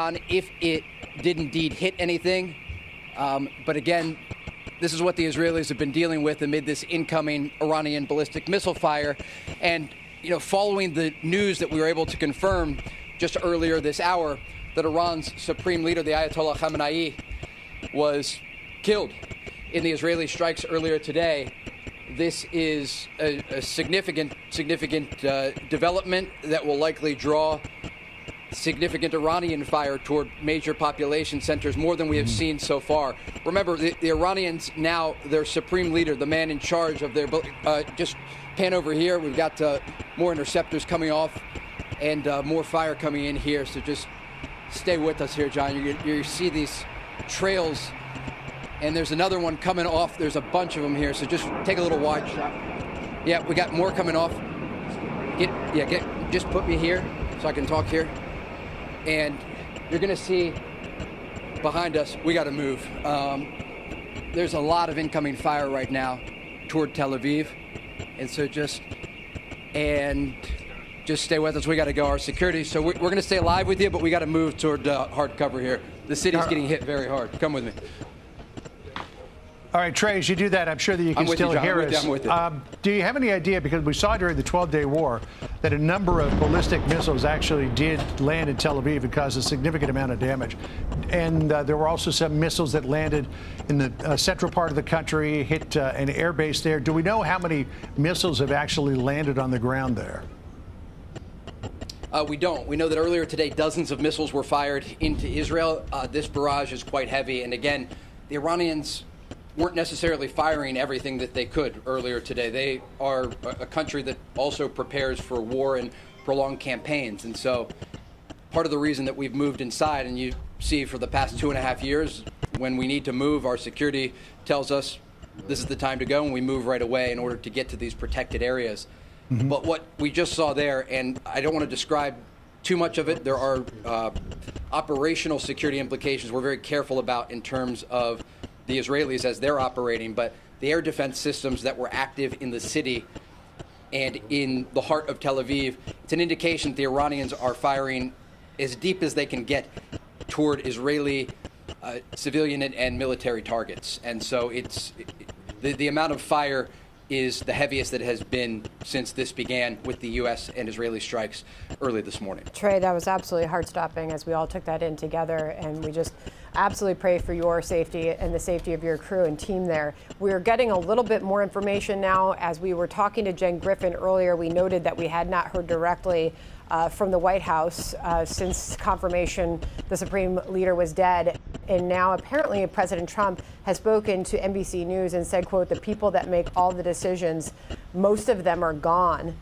Iran if it did indeed hit anything. But again, this is what the Israelis have been dealing with amid this incoming Iranian ballistic missile fire. And, following the news that we were able to confirm just earlier this hour that Iran's supreme leader, the Ayatollah Khamenei, was killed in the Israeli strikes earlier today, this is a significant development that will likely draw significant Iranian fire toward major population centers, more than we have seen so far. Remember, the Iranians now, their supreme leader, the man in charge of their, just pan over here, we've got more interceptors coming off and more fire coming in here, so just stay with us here, John. You see these trails, and there's another one coming off. There's a bunch of them here, so just take a little wide shot. Yeah, we got more coming off. Just put me here so I can talk here. And you're going to see behind us, we got to move. There's a lot of incoming fire right now toward Tel Aviv. And so just stay with us. We got to go. Our security. So we're going to stay live with you, but we got to move toward hard cover here. The city's getting hit very hard. Come with me. All right, Trey, as you do that, I'm sure that you can still hear us. I'm with you. Do you have any idea, because we saw during the 12-day war that a number of ballistic missiles actually did land in Tel Aviv and cause a significant amount of damage? And there were also some missiles that landed in the central part of the country, hit an air base there. Do we know how many missiles have actually landed on the ground there? We don't. We know that earlier today, dozens of missiles were fired into Israel. This barrage is quite heavy. And again, the Iranians weren't necessarily firing everything that they could earlier today. They are a country that also prepares for war and prolonged campaigns. And so part of the reason that we've moved inside, and you see for the past 2.5 years, when we need to move, our security tells us this is the time to go, and we move right away in order to get to these protected areas. Mm-hmm. But what we just saw there, and I don't want to describe too much of it, there are operational security implications we're very careful about in terms of the Israelis as they're operating, but the air defense systems that were active in the city and in the heart of Tel Aviv, it's an indication that the Iranians are firing as deep as they can get toward Israeli civilian and military targets. And so the amount of fire is the heaviest that it has been since this began with the U.S. and Israeli strikes early this morning. Trey, that was absolutely heart-stopping as we all took that in together, and we just absolutely pray for your safety and the safety of your crew and team there. We're getting a little bit more information now. As we were talking to Jen Griffin earlier, we noted that we had not heard directly from the White House since confirmation the Supreme Leader was dead. And now apparently President Trump has spoken to NBC News and said, quote, the people that make all the decisions, most of them are gone,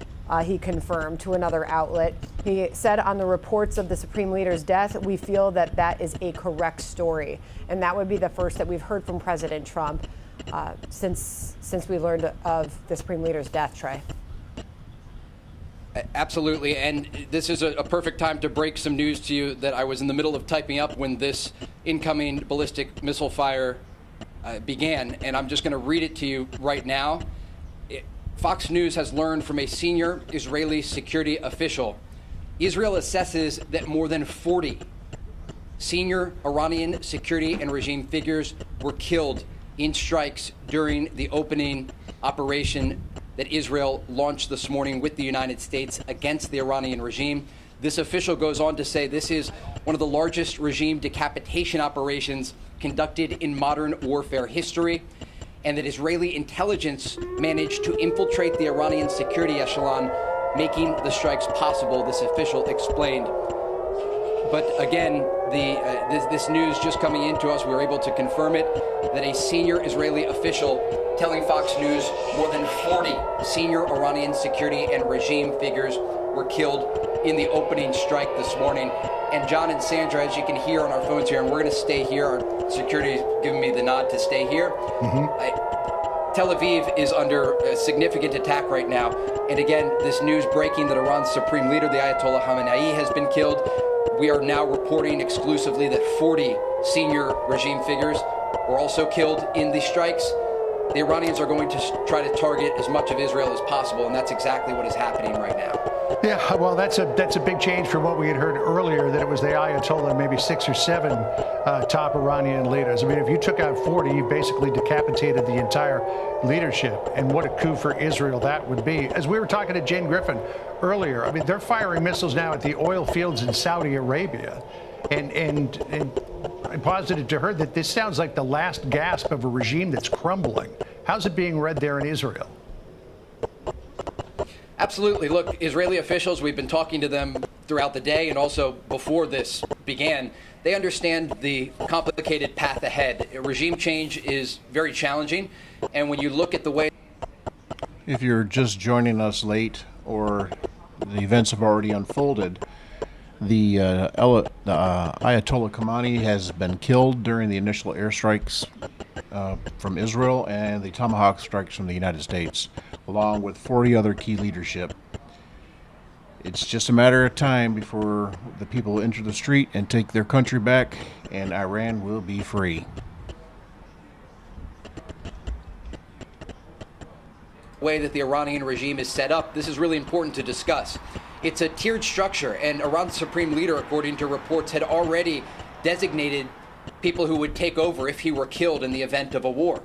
he confirmed to another outlet. He said on the reports of the Supreme Leader's death, we feel that that is a correct story. And that would be the first that we've heard from President Trump since we learned of the Supreme Leader's death, Trey. Absolutely, and this is a perfect time to break some news to you that I was in the middle of typing up when this incoming ballistic missile fire began, and I'm just going to read it to you right now. Fox News has learned from a senior Israeli security official. Israel assesses that more than 40 senior Iranian security and regime figures were killed in strikes during the opening operation that Israel launched this morning with the United States against the Iranian regime. This official goes on to say this is one of the largest regime decapitation operations conducted in modern warfare history, and that Israeli intelligence managed to infiltrate the Iranian security echelon, making the strikes possible, this official explained. But again, this news just coming into us, we were able to confirm it, that a senior Israeli official telling Fox News more than 40 senior Iranian security and regime figures were killed in the opening strike this morning. And John and Sandra, as you can hear on our phones here, and we're going to stay here. Our security is giving me the nod to stay here. Mm-hmm. Tel Aviv is under a significant attack right now. And again, this news breaking that Iran's supreme leader, the Ayatollah Khamenei, has been killed. We are now reporting exclusively that 40 senior regime figures were also killed in these strikes. The Iranians are going to try to target as much of Israel as possible, and that's exactly what is happening right now. Yeah, well, that's a big change from what we had heard earlier, that it was the Ayatollah and maybe 6 or 7 top Iranian leaders. I mean, if you took out 40, you basically decapitated the entire leadership. And what a coup for Israel that would be. As we were talking to Jane Griffin earlier, I mean, they're firing missiles now at the oil fields in Saudi Arabia. And I posited to her that this sounds like the last gasp of a regime that's crumbling. How's it being read there in Israel? Absolutely. Look, Israeli officials, we've been talking to them throughout the day and also before this began. They understand the complicated path ahead. A regime change is very challenging. And when you look at the way... If you're just joining us late or the events have already unfolded, the Ayatollah Khamenei has been killed during the initial airstrikes from Israel and the Tomahawk strikes from the United States, along with 40 other key leadership. It's just a matter of time before the people enter the street and take their country back, and Iran will be free. Way that the Iranian regime is set up, this is really important to discuss. It's a tiered structure, and Iran's supreme leader, according to reports, had already designated people who would take over if he were killed in the event of a war.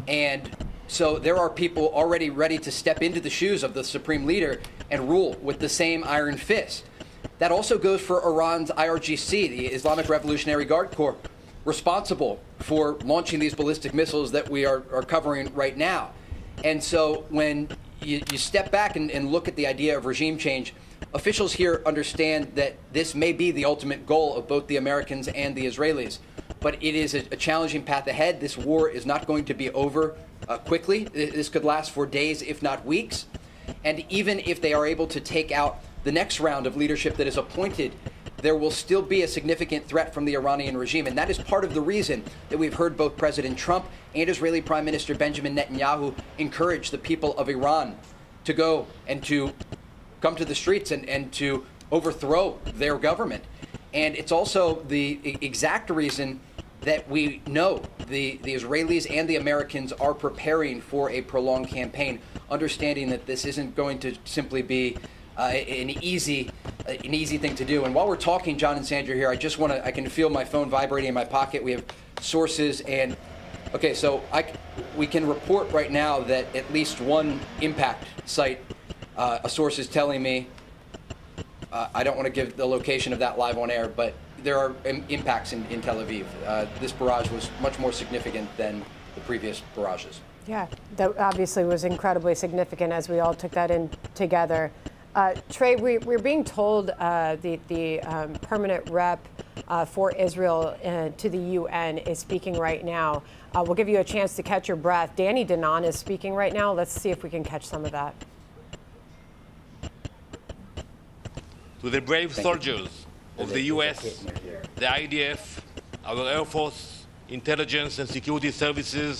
And so there are people already ready to step into the shoes of the supreme leader and rule with the same iron fist. That also goes for Iran's IRGC, the Islamic Revolutionary Guard Corps, responsible for launching these ballistic missiles that we are covering right now. And so when you step back and look at the idea of regime change, officials here understand that this may be the ultimate goal of both the Americans and the Israelis. But it is a challenging path ahead. This war is not going to be over quickly. This could last for days, if not weeks. And even if they are able to take out the next round of leadership that is appointed, there will still be a significant threat from the Iranian regime. And that is part of the reason that we've heard both President Trump and Israeli Prime Minister Benjamin Netanyahu encourage the people of Iran to go and to come to the streets and to overthrow their government. And it's also the exact reason that we know the Israelis and the Americans are preparing for a prolonged campaign, understanding that this isn't going to simply be an easy thing to do. And while we're talking, John and Sandra here, I can feel my phone vibrating in my pocket. We have sources and, okay, so we can report right now that at least one impact site, a source is telling me, I don't want to give the location of that live on air, but there are impacts in Tel Aviv. This barrage was much more significant than the previous barrages. Yeah, that obviously was incredibly significant as we all took that in together. Trey, we're being told the permanent rep for Israel to the UN is speaking right now. We'll give you a chance to catch your breath. Danny Danon is speaking right now. Let's see if we can catch some of that. To the brave soldiers of the US, the IDF, our Air Force, intelligence and security services,